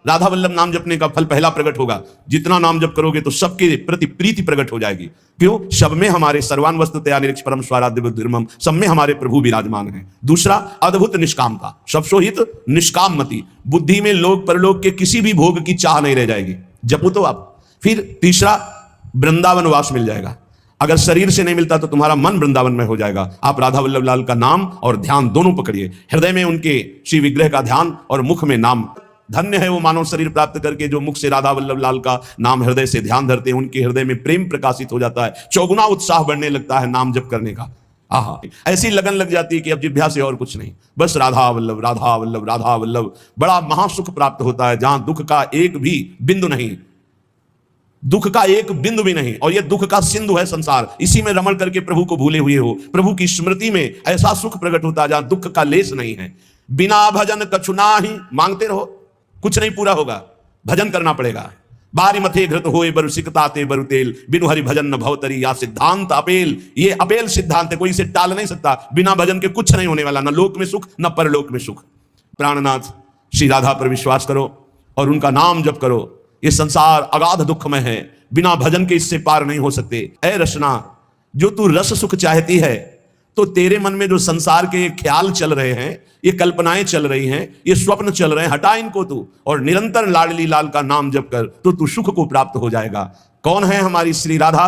राधा वल्लभ नाम जपने का फल पहला प्रकट होगा। जितना नाम जप करोगे तो सबके प्रति प्रीति प्रकट हो जाएगी। क्यों? सब में हमारे सर्वान वस्तुतया निरीक्ष परम स्वाराध्य बुद्धिर्मम, सब में हमारे प्रभु विराजमान है। दूसरा, अद्भुत निष्कामता, सबसो हित निष्काम मति, बुद्धि में लोक परलोक के किसी भी भोग की चाह नहीं रह जाएगी। जपो तो आप। फिर तीसरा, वृंदावन वास मिल जाएगा। अगर शरीर से नहीं मिलता तो तुम्हारा मन वृंदावन में हो जाएगा। आप राधा वल्लभ लाल का नाम और ध्यान दोनों पकड़िए। हृदय में उनके श्री विग्रह का ध्यान और मुख में नाम। धन्य है वो मानव शरीर प्राप्त करके जो मुख से राधा वल्लभ लाल का नाम हृदय से ध्यान धरते हैं। उनके हृदय में प्रेम प्रकाशित हो जाता है, चौगुना उत्साह बढ़ने लगता है नाम जप करने का। आहा, ऐसी लगन लग जाती है कि अब जिभ्या से और कुछ नहीं, बस राधा वल्लभ राधा वल्लभ राधा वल्लभ। बड़ा महासुख प्राप्त होता है जहां दुख का एक भी बिंदु नहीं, दुख का एक बिंदु भी नहीं। और यह दुख का सिंधु है संसार, इसी में रमण करके प्रभु को भूले हुए हो। प्रभु की स्मृति में ऐसा सुख प्रकट होता है जहां दुख का लेस नहीं है। बिना भजन कछु नाही, मांगते रहो, कुछ नहीं पूरा होगा, भजन करना पड़ेगा। बारी मथे घृत होए बरु सिकताते बरु तेल, बिनु हरि भजन न भवतरी, या सिद्धांत अपेल। ये अपेल सिद्धांत है, कोई इसे टाल नहीं सकता। बिना भजन के कुछ नहीं होने वाला, न लोक में सुख न परलोक में सुख। प्राणनाथ श्री राधा पर विश्वास करो और उनका नाम जप करो। ये संसार अगाध दुख में है, बिना भजन के इससे पार नहीं हो सकते। ऐ रसना, जो तू रस सुख चाहती है तो तेरे मन में जो संसार के ख्याल चल रहे हैं, ये कल्पनाएं चल रही हैं, ये स्वप्न चल रहे हैं, हटा इनको तू और निरंतर लाडली लाल का नाम जप कर, तो तू सुख को प्राप्त हो जाएगा। कौन है हमारी श्री राधा?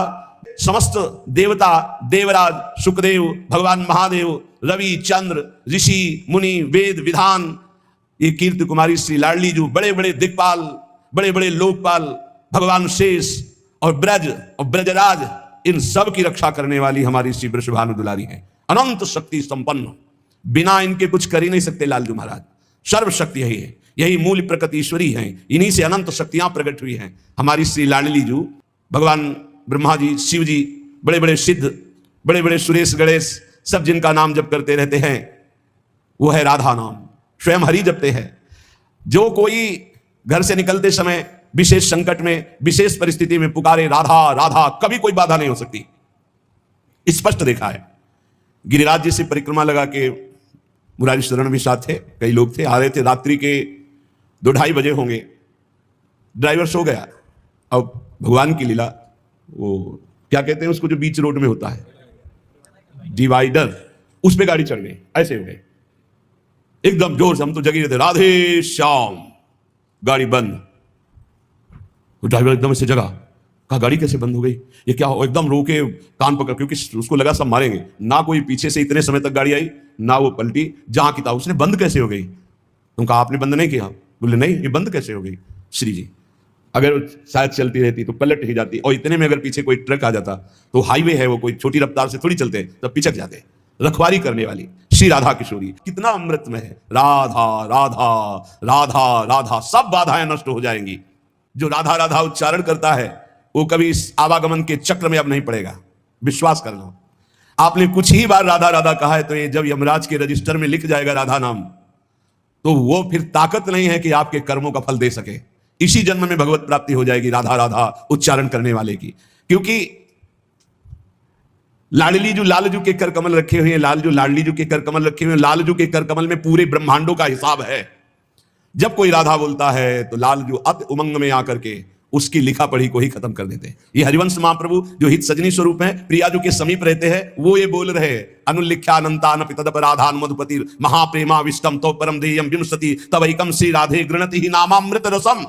समस्त देवता, देवराज, सुखदेव, भगवान महादेव, रवि, चंद्र, ऋषि, मुनि, वेद, विधान, ये कीर्ति कुमारी श्री लाडली जो बड़े बड़े दिक्पाल, बड़े बड़े लोकपाल, भगवान शेष और ब्रज और ब्रजराज, इन सब की रक्षा करने वाली हमारी श्री वृषभानु दुलारी है। अनंत शक्ति संपन्न, बिना इनके कुछ कर ही नहीं सकते लालजू महाराज। सर्वशक्ति यही है, यही मूल प्रकृति ईश्वरी है, इन्हीं से अनंत शक्तियां प्रकट हुई हैं। हमारी श्री लाडली जी, भगवान ब्रह्मा जी, शिव जी, बड़े बड़े सिद्ध, बड़े बड़े सुरेश गणेश, सब जिनका नाम जप करते रहते हैं, वो है राधा नाम। स्वयं हरि जपते हैं। जो कोई घर से निकलते समय विशेष संकट में, विशेष परिस्थिति में पुकारे राधा राधा, कभी कोई बाधा नहीं हो सकती। स्पष्ट देखा है। गिरिराज जी से परिक्रमा लगा के मुरारी शरण भी साथ थे, कई लोग थे, आ रहे थे, रात्रि के 2-2:30 बजे होंगे। ड्राइवर सो गया। अब भगवान की लीला, वो क्या कहते हैं उसको जो बीच रोड में होता है, डिवाइडर, उस पे गाड़ी चढ़ गई। ऐसे हो गए एकदम जोर से, हम तो जगे रहते, राधे श्याम, गाड़ी बंद। तो ड्राइवर एकदम से जगा, कहा गाड़ी कैसे बंद हो गई, ये क्या हो? एकदम रोके, कान पकड़, क्योंकि उसको लगा सब मारेंगे। ना कोई पीछे से इतने समय तक गाड़ी आई, ना वो पलटी, जहां की था उसने बंद कैसे हो गई? तुम कहा आपने बंद नहीं किया? बोले नहीं, ये बंद कैसे हो गई? श्री जी, अगर शायद चलती रहती तो पलट ही जाती, और इतने में अगर पीछे कोई ट्रक आ जाता, तो हाईवे है, वो कोई छोटी रफ्तार से थोड़ी चलते, तब पिचक जाते। रखवारी करने वाली श्री राधा किशोरी कितना अमृत में है। राधा राधा राधा राधा, सब बाधाएं नष्ट हो जाएंगी। जो राधा राधा उच्चारण करता है वो कभी इस आवागमन के चक्र में अब नहीं पड़ेगा, विश्वास कर लो। आपने कुछ ही बार राधा राधा कहा है तो ये जब यमराज के रजिस्टर में लिख जाएगा राधा नाम, तो वो फिर ताकत नहीं है कि आपके कर्मों का फल दे सके। इसी जन्म में भगवत प्राप्ति हो जाएगी राधा राधा उच्चारण करने वाले की। क्योंकि लाडली जो लालजू के कर कमल रखे हुए हैं, लाडली जो के कर कमल रखे हुए हैं, लालजू के कर कमल में पूरे ब्रह्मांडों का हिसाब है। जब कोई राधा बोलता है तो लालजू अति उमंग में आकर के उसकी लिखा पढ़ी को ही खत्म कर देते हैं। ये हरिवंश महाप्रभु जो हित सजनी स्वरूप हैं, प्रियाजू के समीप रहते हैं, वो ये बोल रहे हैं, अनुल्लिख्यानंतान पितदपराधान मधुपति महाप्रेमाविष्टम तो परम देयम विंशति तवैकम श्री राधे गृणति ही नामामृत रसम।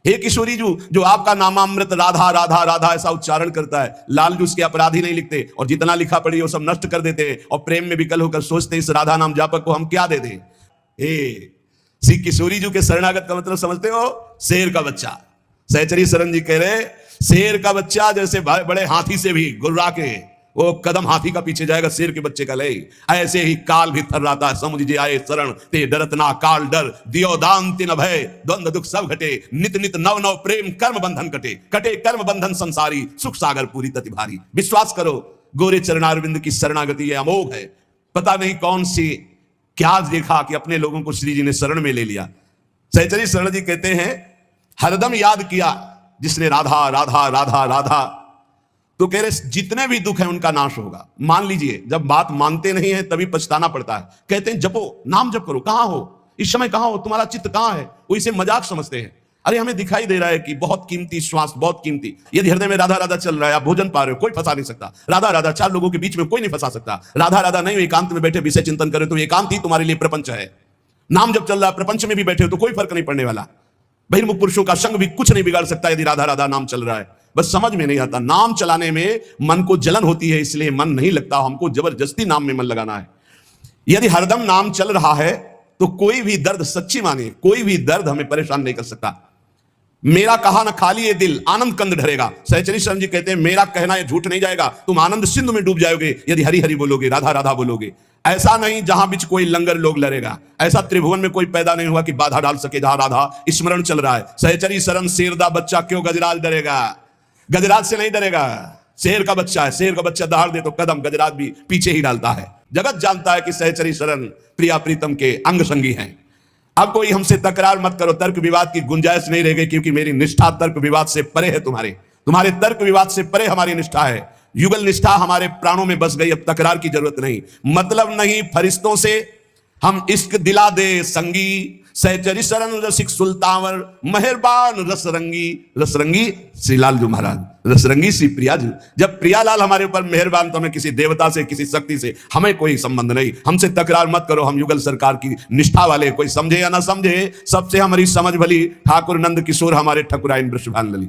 हे किशोरी जू, जो आपका नामामृत राधा राधा राधा ऐसा उच्चारण करता है, लालजू उसके अपराधी नहीं लिखते, और जितना लिखा पढ़ी वो सब नष्ट कर देते हैं, और प्रेम में विकल होकर सोचते इस राधा नाम जापक को हम क्या दे दें। हे श्री किशोरी जू के शरणागत का मतलब समझते हो? शेर का बच्चा। सहचरी शरण जी कह रहे, शेर का बच्चा जैसे बड़े हाथी से भी गुर्रा के वो कदम हाथी का पीछे जाएगा, शेर के बच्चे का ले, ऐसे ही काल भी थर्राता है। समुझ जे आए शरण ते डरत ना काल डर, दियो दान तिन भय, द्वंद दुख सब घटे, नित नित नव नव प्रेम कर्म बंधन कटे, कटे कर्म बंधन संसारी, सुख सागर पूरी तति भारी। विश्वास करो, गोरे चरणारविंद की शरणागति ये अमोघ है। पता नहीं कौन सी क्या देखा कि अपने लोगों को श्री जी ने शरण में ले लिया। सहचरी शरण जी कहते हैं, हरदम याद किया जिसने राधा राधा राधा राधा, तो कह रहे जितने भी दुख हैं उनका नाश होगा। मान लीजिए जब बात मानते नहीं है तभी पछताना पड़ता है। कहते हैं जपो, नाम जप करो, कहां हो इस समय, कहां हो, तुम्हारा चित्त कहां है? वो इसे मजाक समझते हैं। अरे हमें दिखाई दे रहा है कि बहुत कीमती श्वास, बहुत कीमती, यदि हृदय में राधा राधा चल रहा है, आप भोजन पा रहे हो, कोई फंसा नहीं सकता। राधा राधा 4 लोगों के बीच में कोई नहीं फंसा सकता। राधा राधा नहीं, एकांत में बैठे विषय चिंतन करे तो एकांत ही तुम्हारे लिए प्रपंच है। नाम जब चल रहा है, प्रपंच में भी बैठे हो तो कोई फर्क नहीं पड़ने वाला। बहिर्मुख पुरुषों का संग भी कुछ नहीं बिगाड़ सकता यदि राधा राधा नाम चल रहा है। बस समझ में नहीं आता, नाम चलाने में मन को जलन होती है, इसलिए मन नहीं लगता। हमको जबरदस्ती नाम में मन लगाना है। यदि हरदम नाम चल रहा है तो कोई भी दर्द, सच्ची मानिए, कोई भी दर्द हमें परेशान नहीं कर सकता। मेरा कहा ना खाली ये दिल आनंद कंद ढरेगा। सहचरी शरण जी कहते हैं मेरा कहना ये झूठ नहीं जाएगा, तुम आनंद सिंधु में डूब जाओगे यदि हरि हरि बोलोगे, राधा राधा बोलोगे। ऐसा नहीं जहां बीच कोई लंगर लोग लड़ेगा, ऐसा त्रिभुवन में कोई पैदा नहीं हुआ कि बाधा डाल सके जहां राधा स्मरण चल रहा है। सहचरी शरण शेरदा बच्चा क्यों गजराज डरेगा? गजराज से नहीं डरेगा, शेर का बच्चा है। शेर का बच्चा दहाड़ दे तो कदम गजराज भी पीछे ही डालता है। जगत जानता है कि सहचरी शरण प्रिया प्रीतम के अंग संगी हैं। अब कोई हमसे तकरार मत करो, तर्क विवाद की गुंजाइश नहीं रह गई, क्योंकि मेरी निष्ठा तर्क विवाद से परे है। तुम्हारे तर्क विवाद से परे हमारी निष्ठा है। युगल निष्ठा हमारे प्राणों में बस गई, अब तकरार की जरूरत नहीं। मतलब नहीं फरिश्तों से हम इश्क दिला दे संगी, सहचरी शरण रसिक सुल्तावर, मेहरबान रसरंगी। रसरंगी श्री लाल जी महाराज, रसरंगी श्री प्रिया जी। जब प्रियालाल हमारे ऊपर मेहरबान तो हमें किसी देवता से, किसी शक्ति से हमें कोई संबंध नहीं। हमसे तकरार मत करो, हम युगल सरकार की निष्ठा वाले, कोई समझे या ना समझे, सबसे हमारी समझ भली। ठाकुर नंद किशोर हमारे ठकुराइन वृषभान लली।